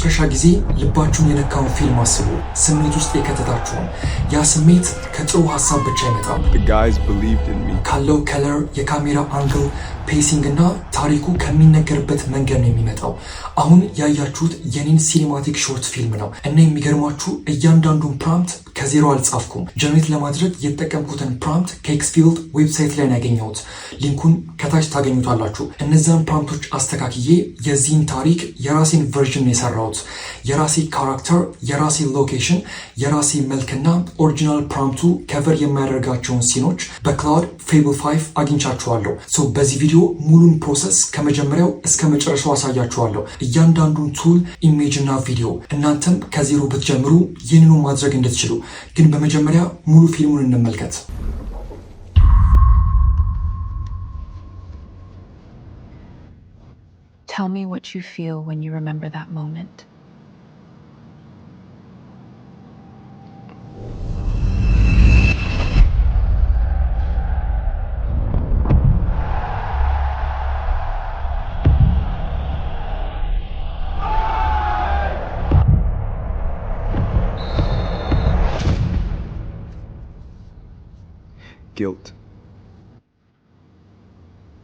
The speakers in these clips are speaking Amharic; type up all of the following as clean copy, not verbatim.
ለመጨረሻ ጊዜ ልባችሁን የነካውን ፊልም አስቡ። ስሜት ውስጥ የከተታችሁን ያ ስሜት ከጥሩ ሀሳብ ብቻ አይመጣም። ካለው ከለር፣ የካሜራ አንግል፣ ፔሲንግ እና ታሪኩ ከሚነገርበት መንገድ ነው የሚመጣው። አሁን ያያችሁት የኔን ሲኒማቲክ ሾርት ፊልም ነው እና የሚገርማችሁ እያንዳንዱን ፕራምፕት ከዜሮ አልጻፍኩም። ጀነሬት ለማድረግ የተጠቀምኩትን ፕራምፕት ከሂግስፊልድ ዌብሳይት ላይ ነው ያገኘሁት። ሊንኩን ከታች ታገኙታላችሁ። እነዚያን ፕራምፕቶች አስተካክዬ የዚህን ታሪክ የራሴን ቨርዥን የሰራሁት። የራሴ ካራክተር፣ የራሴ ሎኬሽን፣ የራሴ መልክና ኦሪጂናል ፕራምፕቱ ከቨር የሚያደርጋቸውን ሲኖች በክላውድ ፌብል 5 አግኝቻችኋለሁ። በዚህ ቪዲዮ ሙሉን ፕሮሰስ ከመጀመሪያው እስከ መጨረሻው አሳያችኋለሁ። እያንዳንዱን ቱል፣ ኢሜጅ እና ቪዲዮ እናንተም ከዜሮ ብትጀምሩ ይህንኑ ማድረግ እንድትችሉ። ግን በመጀመሪያ ሙሉ ፊልሙን እንመልከት። Tell me what you feel when you remember that moment. Guilt.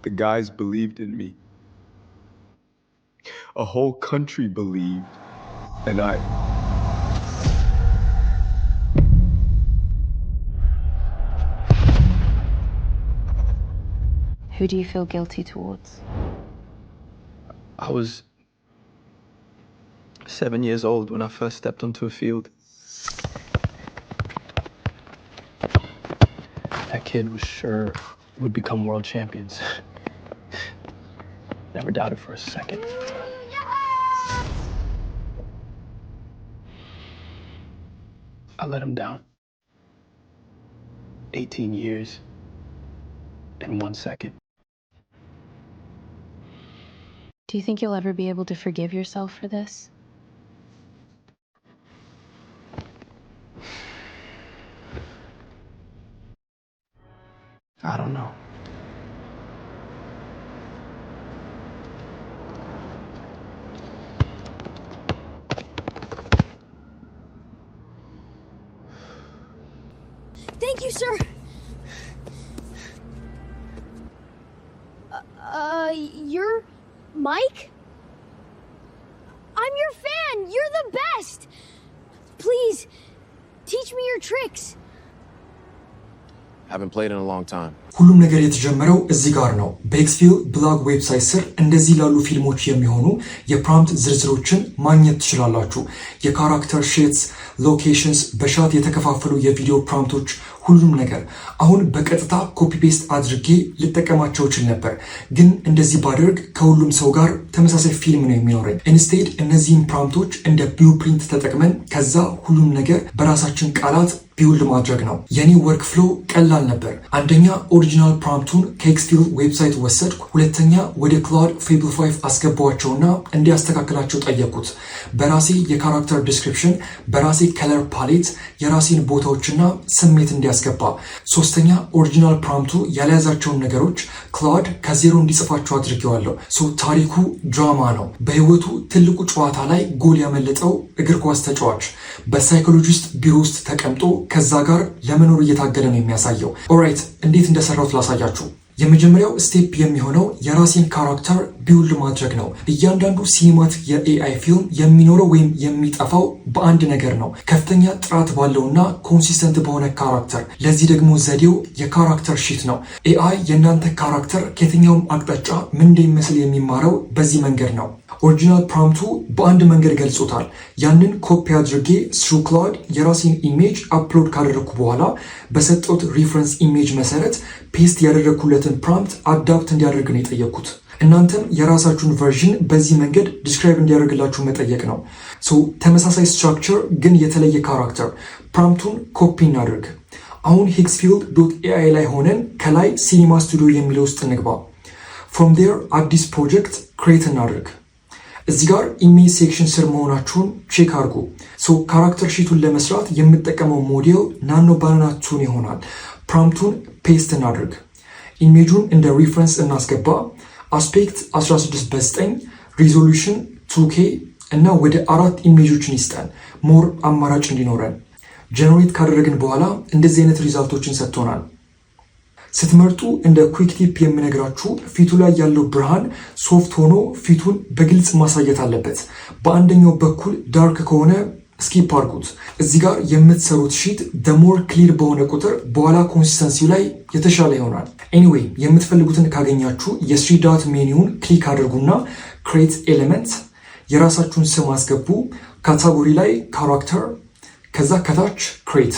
The guys believed in me. A whole country believed, and Who do you feel guilty towards? I was 7 years old when I first stepped onto a field. That kid was sure we'd become world champions. Never doubted for a second. I let him down. 18 years in 1 second. Do you think you'll ever be able to forgive yourself for this? I don't know. Thank you, sir. You're Mike? I'm your fan. You're the best. Please, teach me your tricks. Haven't played in a long time. ሁሉም ነገር የተጀመረው እዚህ ጋር ነው። በሂግስፊልድ ብሎግ ዌብሳይት ስር እንደዚህ ላሉ ፊልሞች የሚሆኑ የፕራምፕት ዝርዝሮችን ማግኘት ትችላላችሁ። የካራክተር ሼትስ፣ ሎኬሽንስ፣ በሻት የተከፋፈሉ የቪዲዮ ፕራምፕቶች፣ ሁሉም ነገር። አሁን በቀጥታ ኮፒ ፔስት አድርጌ ልጠቀማቸው እችል ነበር፣ ግን እንደዚህ ባደርግ ከሁሉም ሰው ጋር ተመሳሳይ ፊልም ነው የሚኖረኝ። ኢንስቴድ እነዚህን ፕራምፕቶች እንደ ብሉፕሪንት ተጠቅመን ከዛ ሁሉም ነገር በራሳችን ቃላት ቢውልድ ማድረግ ነው። የኔ ወርክ ፍሎ ቀላል ነበር። አንደኛ ኦሪጂናል ፕራምፕቱን ከሂግስፊልድ ዌብሳይት ወሰድኩ። ሁለተኛ ወደ ክላውድ ፌብል 5 አስገባዋቸውና እንዲያስተካክላቸው ጠየቁት። በራሴ የካራክተር ዲስክሪፕሽን፣ በራሴ ከለር ፓሌት የራሴን ቦታዎችና ስሜት እንዲያስገባ። ሶስተኛ ኦሪጂናል ፕራምፕቱ ያልያዛቸውን ነገሮች ክላውድ ከዜሮ እንዲጽፋቸው አድርጌዋለሁ። ታሪኩ ድራማ ነው። በህይወቱ ትልቁ ጨዋታ ላይ ጎል ያመለጠው እግር ኳስ ተጫዋች በሳይኮሎጂስት ቢሮ ውስጥ ተቀምጦ ከዛ ጋር ለመኖር እየታገለ ነው የሚያሳየው። ኦራይት፣ እንዴት እንደሰራሁት ላሳያችሁ። የመጀመሪያው ስቴፕ የሚሆነው የራሴን ካራክተር ቢውልድ ማድረግ ነው። እያንዳንዱ ሲኒማቲክ የኤአይ ፊልም የሚኖረው ወይም የሚጠፋው በአንድ ነገር ነው፣ ከፍተኛ ጥራት ባለውና ኮንሲስተንት በሆነ ካራክተር። ለዚህ ደግሞ ዘዴው የካራክተር ሺት ነው። ኤአይ የእናንተ ካራክተር ከየትኛውም አቅጣጫ ምን እንደሚመስል የሚማረው በዚህ መንገድ ነው። ኦሪጂናል ፕራምፕቱ በአንድ መንገድ ገልጾታል። ያንን ኮፒ አድርጌ ስሩ ክላውድ የራሴን ኢሜጅ አፕሎድ ካደረግኩ በኋላ በሰጠሁት ሪፈረንስ ኢሜጅ መሰረት ፔስት ያደረግኩለትን ፕራምፕት አዳፕት እንዲያደርግ ነው የጠየቅኩት። እናንተም የራሳችሁን ቨርዥን በዚህ መንገድ ዲስክራይብ እንዲያደርግላችሁ መጠየቅ ነው። ተመሳሳይ ስትራክቸር ግን የተለየ ካራክተር። ፕራምፕቱን ኮፒ እናደርግ። አሁን higgsfield.ai ላይ ሆነን ከላይ ሲኒማ ስቱዲዮ የሚለው ውስጥ እንግባ። ፍሮም ዴር አዲስ ፕሮጀክት ክሬት እናደርግ። እዚህ ጋር ኢሜጅ ሴክሽን ስር መሆናችሁን ቼክ አድርጉ። ካራክተር ሺቱን ለመስራት የምጠቀመው ሞዴል ናኖ ባናና 2 ይሆናል። ፕራምፕቱን ፔስት እናድርግ። ኢሜጁን እንደ ሪፈረንስ እናስገባ። አስፔክት 16:9፣ ሪዞሉሽን 2K እና ወደ 4 ኢሜጆችን ይስጠን ሞር አማራጭ እንዲኖረን። ጀነሬት ካደረግን በኋላ እንደዚህ አይነት ሪዛልቶችን ሰጥቶናል። ስትመርጡ እንደ ኩዊክ ቲፕ የምነግራችሁ ፊቱ ላይ ያለው ብርሃን ሶፍት ሆኖ ፊቱን በግልጽ ማሳየት አለበት። በአንደኛው በኩል ዳርክ ከሆነ ስኪፕ አድርጉት። እዚህ ጋር የምትሰሩት ሺት ደሞር ክሊር በሆነ ቁጥር በኋላ ኮንሲስተንሲው ላይ የተሻለ ይሆናል። ኤኒዌይ የምትፈልጉትን ካገኛችሁ የስሪ ዳት ሜኒውን ክሊክ አድርጉና ክሬት ኤሌመንት የራሳችሁን ስም አስገቡ። ካታጎሪ ላይ ካራክተር፣ ከዛ ከታች ክሬት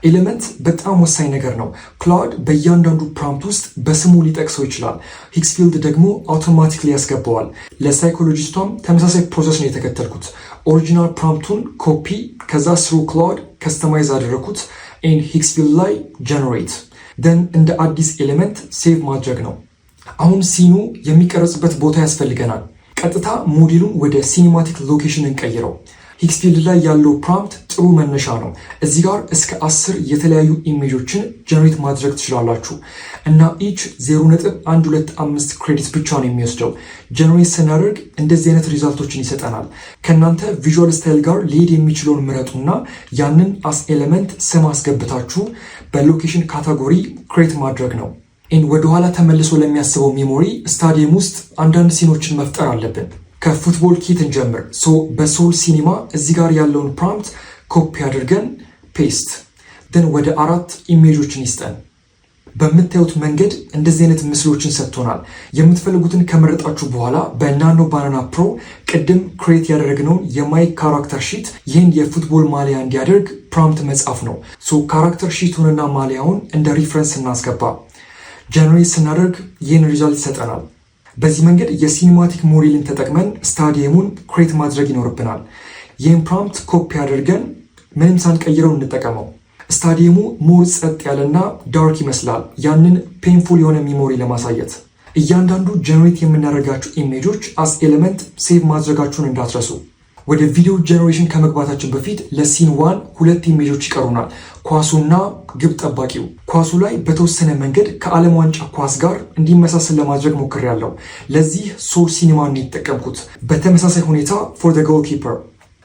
ኤሌመንት በጣም ወሳኝ ነገር ነው። ክላውድ በእያንዳንዱ ፕራምፕት ውስጥ በስሙ ሊጠቅሰው ይችላል። ሂግስፊልድ ደግሞ አውቶማቲክሊ ያስገባዋል። ለሳይኮሎጂስቷም ተመሳሳይ ፕሮሰስ ነው የተከተልኩት። ኦሪጂናል ፕራምፕቱን ኮፒ ከዛ ስሩ ክላውድ ከስተማይዝ አደረኩት ኤን ሂግስፊልድ ላይ ጀነሬት ደን እንደ አዲስ ኤሌመንት ሴቭ ማድረግ ነው። አሁን ሲኑ የሚቀረጽበት ቦታ ያስፈልገናል። ቀጥታ ሞዴሉን ወደ ሲኒማቲክ ሎኬሽን እንቀይረው። ሂግስፊልድ ላይ ያለው ፕራምፕት ጥሩ መነሻ ነው። እዚህ ጋር እስከ 10 የተለያዩ ኢሜጆችን ጀነሬት ማድረግ ትችላላችሁ እና ኢች 0.125 ክሬዲት ብቻ ነው የሚወስደው። ጀነሬት ስናደርግ እንደዚህ አይነት ሪዛልቶችን ይሰጠናል። ከእናንተ ቪዥዋል ስታይል ጋር ሊሄድ የሚችለውን ምረጡና ያንን አስ ኤሌመንት ስም አስገብታችሁ በሎኬሽን ካታጎሪ ክሬት ማድረግ ነው። ወደኋላ ተመልሶ ለሚያስበው ሜሞሪ ስታዲየም ውስጥ አንዳንድ ሲኖችን መፍጠር አለብን። ከፉትቦል ኪት እንጀምር። በሶል ሲኒማ እዚህ ጋር ያለውን ፕራምፕት ኮፒ አድርገን ፔስት ደን ወደ 4 ኢሜጆችን ይስጠን። በምታዩት መንገድ እንደዚህ አይነት ምስሎችን ሰጥቶናል። የምትፈልጉትን ከመረጣችሁ በኋላ በናኖ ባናና ፕሮ ቅድም ክሬት ያደረግነውን የማይክ ካራክተር ሺት ይህን የፉትቦል ማሊያ እንዲያደርግ ፕራምፕት መጻፍ ነው። ካራክተር ሺቱንና ማሊያውን እንደ ሪፍረንስ እናስገባ። ጀነሬት ስናደርግ ይህን ሪዛልት ይሰጠናል። በዚህ መንገድ የሲኒማቲክ ሞዴልን ተጠቅመን ስታዲየሙን ክሬት ማድረግ ይኖርብናል። ይህን ፕራምፕት ኮፒ አድርገን ምንም ሳንቀይረው እንጠቀመው። ስታዲየሙ ሞር ጸጥ ያለና ዳርክ ይመስላል፣ ያንን ፔንፉል የሆነ ሚሞሪ ለማሳየት። እያንዳንዱ ጀነሬት የምናደርጋቸው ኢሜጆች አስ ኤሌመንት ሴቭ ማድረጋችሁን እንዳትረሱ። ወደ ቪዲዮ ጀነሬሽን ከመግባታችን በፊት ለሲን 1 2 ኢሜጆች ይቀሩናል፣ ኳሱና ግብ ጠባቂው። ኳሱ ላይ በተወሰነ መንገድ ከዓለም ዋንጫ ኳስ ጋር እንዲመሳሰል ለማድረግ ሞክሬያለሁ። ለዚህ ሶል ሲኒማን የተጠቀምኩት። በተመሳሳይ ሁኔታ ፎር ዘ ጎል ኪፐር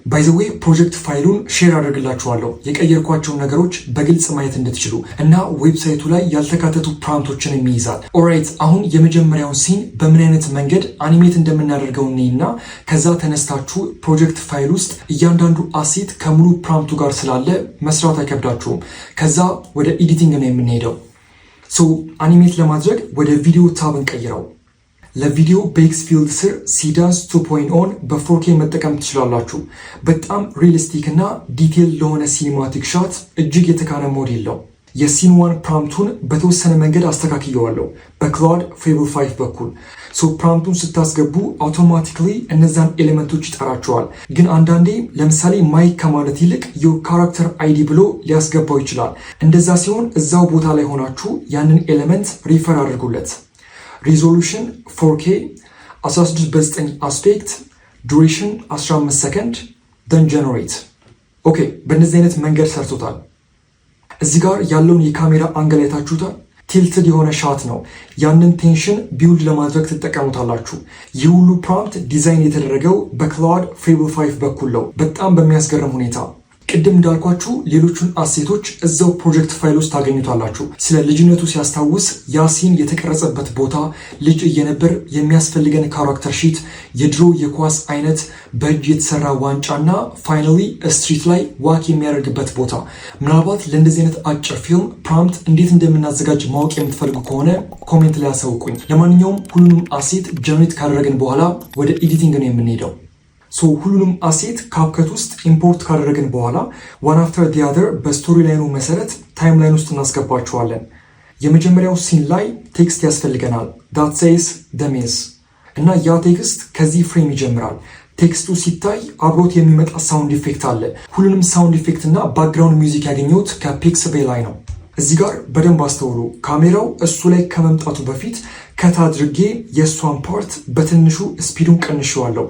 ባይ ዘ ዌይ ፕሮጀክት ፋይሉን ሼር አድርግላችኋለሁ የቀየርኳቸውን ነገሮች በግልጽ ማየት እንድትችሉ እና ዌብሳይቱ ላይ ያልተካተቱ ፕራምፕቶችን የሚይዛል። ኦራይት አሁን የመጀመሪያውን ሲን በምን አይነት መንገድ አኒሜት እንደምናደርገው እና ከዛ ተነስታችሁ ፕሮጀክት ፋይል ውስጥ እያንዳንዱ አሴት ከሙሉ ፕራምፕቱ ጋር ስላለ መስራት አይከብዳችሁም። ከዛ ወደ ኤዲቲንግ ነው የምንሄደው። አኒሜት ለማድረግ ወደ ቪዲዮ ታብ እንቀይረው። ለቪዲዮ በሂግስፊልድ ስር ሲዳንስ 2.0 በ4K መጠቀም ትችላላችሁ። በጣም ሪሊስቲክ እና ዲቴል ለሆነ ሲኒማቲክ ሻት እጅግ የተካነ ሞዴል ነው። የሲን 1 ፕራምፕቱን በተወሰነ መንገድ አስተካክየዋለሁ በክላውድ ፌብል 5 በኩል። ፕራምፕቱን ስታስገቡ አውቶማቲክሊ እነዛን ኤሌመንቶች ይጠራቸዋል። ግን አንዳንዴ ለምሳሌ ማይክ ከማለት ይልቅ ዮር ካራክተር አይዲ ብሎ ሊያስገባው ይችላል። እንደዛ ሲሆን እዛው ቦታ ላይ ሆናችሁ ያንን ኤሌመንት ሪፈር አድርጉለት። ሪዞሉሽን 4K 16:9 አስፔክት ዱሬሽን 15 ሰከንድ ደን ጀነሬት። ኦኬ በእነዚህ አይነት መንገድ ሰርቶታል። እዚህ ጋር ያለውን የካሜራ አንግል አይታችሁታል። ቲልትድ የሆነ ሻት ነው። ያንን ቴንሽን ቢውልድ ለማድረግ ትጠቀሙታላችሁ። ይህ ሁሉ ፕራምፕት ዲዛይን የተደረገው በክላውድ ፌብል 5 በኩል ነው፣ በጣም በሚያስገርም ሁኔታ። ቅድም እንዳልኳችሁ ሌሎቹን አሴቶች እዛው ፕሮጀክት ፋይል ውስጥ ታገኙታላችሁ። ስለ ልጅነቱ ሲያስታውስ ያሲን የተቀረጸበት ቦታ፣ ልጅ እየነበር የሚያስፈልገን ካራክተር ሺት፣ የድሮ የኳስ አይነት፣ በእጅ የተሰራ ዋንጫና ፋይናሊ ስትሪት ላይ ዋክ የሚያደርግበት ቦታ። ምናልባት ለእንደዚህ አይነት አጭር ፊልም ፕራምፕት እንዴት እንደምናዘጋጅ ማወቅ የምትፈልጉ ከሆነ ኮሜንት ላይ ያሳውቁኝ። ለማንኛውም ሁሉንም አሴት ጀነሬት ካደረግን በኋላ ወደ ኤዲቲንግ ነው የምንሄደው። ሁሉንም አሴት ካፕከት ውስጥ ኢምፖርት ካደረግን በኋላ ዋን አፍተር ዲ አዘር በስቶሪ ላይኑ መሰረት ታይም ላይን ውስጥ እናስገባቸዋለን። የመጀመሪያው ሲን ላይ ቴክስት ያስፈልገናል። ዳት ሴይስ ደሜስ እና ያ ቴክስት ከዚህ ፍሬም ይጀምራል። ቴክስቱ ሲታይ አብሮት የሚመጣ ሳውንድ ኢፌክት አለ። ሁሉንም ሳውንድ ኢፌክት እና ባክግራውንድ ሚውዚክ ያገኘሁት ከፒክስቤ ላይ ነው። እዚህ ጋር በደንብ አስተውሉ። ካሜራው እሱ ላይ ከመምጣቱ በፊት ከት አድርጌ የእሷን ፓርት በትንሹ ስፒዱን ቀንሸዋለሁ።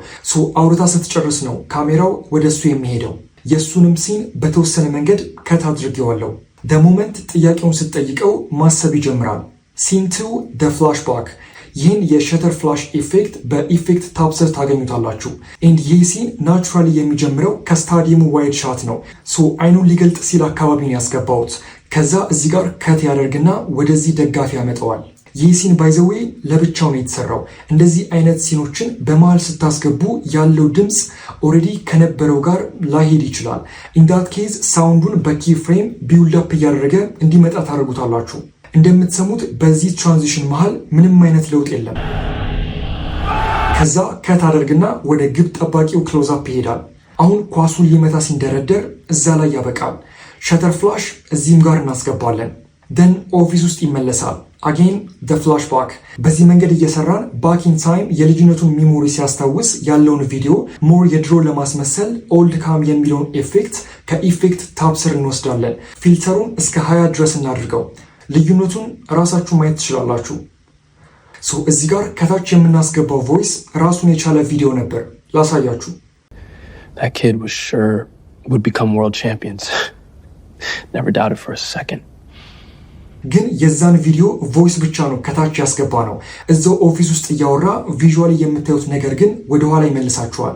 አውርታ ስትጨርስ ነው ካሜራው ወደ እሱ የሚሄደው። የእሱንም ሲን በተወሰነ መንገድ ከት አድርጌዋለሁ። ደ ሞመንት ጥያቄውን ስትጠይቀው ማሰብ ይጀምራል። ሲን 2 ደ ፍላሽባክ ይህን የሸተር ፍላሽ ኢፌክት በኢፌክት ታብ ስር ታገኙታላችሁ። ኤንድ ይህ ሲን ናቹራሊ የሚጀምረው ከስታዲየሙ ዋይድ ሻት ነው። ሶ አይኑን ሊገልጥ ሲል አካባቢውን ያስገባውት። ከዛ እዚህ ጋር ከት ያደርግና ወደዚህ ደጋፊ ያመጣዋል። ይህ ሲን ባይዘዌ ለብቻው ነው የተሰራው። እንደዚህ አይነት ሲኖችን በመሃል ስታስገቡ ያለው ድምፅ ኦልሬዲ ከነበረው ጋር ላይሄድ ይችላል። ኢንዳት ኬዝ ሳውንዱን በኪ ፍሬም ቢውልድ አፕ እያደረገ እንዲመጣ ታደርጉታላችሁ። እንደምትሰሙት በዚህ ትራንዚሽን መሃል ምንም አይነት ለውጥ የለም። ከዛ ከት አደርግና ወደ ግብ ጠባቂው ክሎዝ አፕ ይሄዳል። አሁን ኳሱን ሊመታ ሲንደረደር እዛ ላይ ያበቃል። ሸተር ፍላሽ እዚህም ጋር እናስገባለን። ደን ኦፊስ ውስጥ ይመለሳል። አጌን ደ ፍላሽ ባክ። በዚህ መንገድ እየሰራን ባክ ኢን ታይም የልጅነቱን ሚሞሪ ሲያስታውስ ያለውን ቪዲዮ ሞር የድሮ ለማስመሰል ኦልድ ካም የሚለውን ኤፌክት ከኢፌክት ታብ ስር እንወስዳለን። ፊልተሩን እስከ 20 ድረስ እናድርገው። ልዩነቱን ራሳችሁ ማየት ትችላላችሁ። ሶ እዚህ ጋር ከታች የምናስገባው ቮይስ ራሱን የቻለ ቪዲዮ ነበር። ላሳያችሁ። That kid was sure would become world champions. Never doubted for a second. ግን የዛን ቪዲዮ ቮይስ ብቻ ነው ከታች ያስገባ ነው። እዛው ኦፊስ ውስጥ እያወራ ቪዥዋሊ የምታዩት ነገር ግን ወደኋላ ይመልሳችኋል።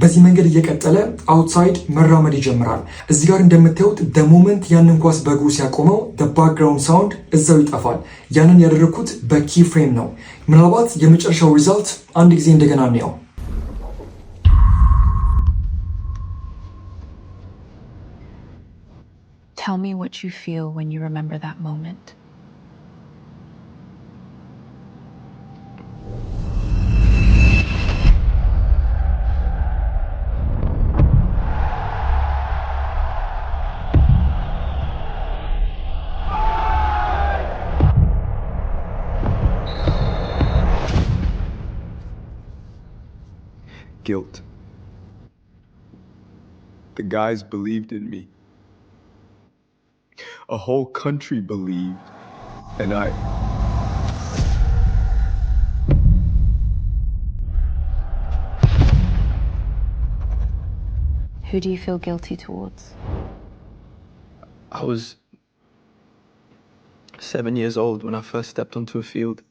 በዚህ መንገድ እየቀጠለ አውትሳይድ መራመድ ይጀምራል። እዚህ ጋር እንደምታዩት ደ ሞመንት ያንን ኳስ በእግሩ ሲያቆመው ደ ባክግራውንድ ሳውንድ እዛው ይጠፋል። ያንን ያደረኩት በኪ ፍሬም ነው። ምናልባት የመጨረሻው ሪዛልት አንድ ጊዜ እንደገና እንየው። Tell me what you feel when you remember that moment. Guilt. The guys believed in me. A whole country believed, and Who do you feel guilty towards? I was 7 years old when I first stepped onto a field.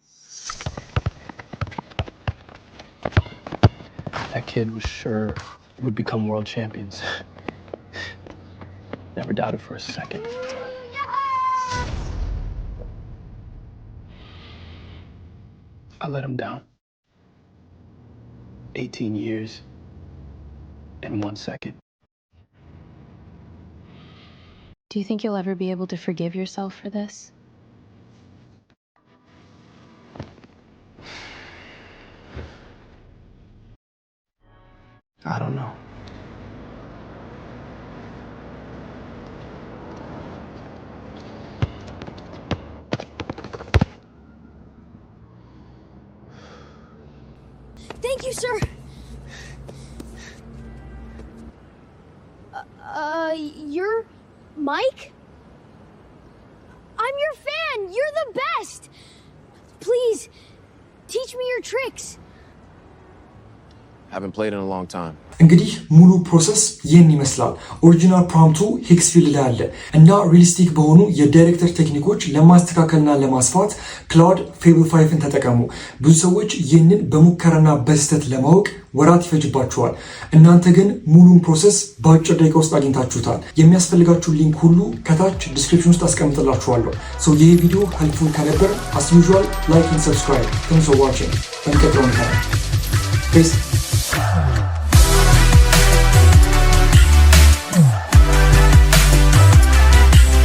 That kid was sure would become world champions. Never doubted for a second. I let him down. 18 years in 1 second. Do you think you'll ever be able to forgive yourself for this? I don't know. Thank you, sir. You're Mike? I'm your fan. You're the best. Please, teach me your tricks. Haven't played in a long time. እንግዲህ ሙሉ ፕሮሰስ ይህን ይመስላል። ኦሪጂናል ፕሮምፕቱ ሂግስፊልድ ላይ አለ እና ሪሊስቲክ በሆኑ የዳይሬክተር ቴክኒኮች ለማስተካከልና ለማስፋት ክላውድ ፌብል 5ን ተጠቀሙ። ብዙ ሰዎች ይህንን በሙከራና በስህተት ለማወቅ ወራት ይፈጅባቸዋል። እናንተ ግን ሙሉን ፕሮሰስ በአጭር ደቂቃ ውስጥ አግኝታችሁታል። የሚያስፈልጋችሁ ሊንክ ሁሉ ከታች ዲስክሪፕሽን ውስጥ አስቀምጥላችኋለሁ። ሶ ይህ ቪዲዮ ሄልፕፉል ከነበር አስ ዩዥዋል ላይክ ኤንድ ሰብስክራይብ። ታንክስ ፎር ዋቺንግ። በሚቀጥለው እንገናኝ። ፔስ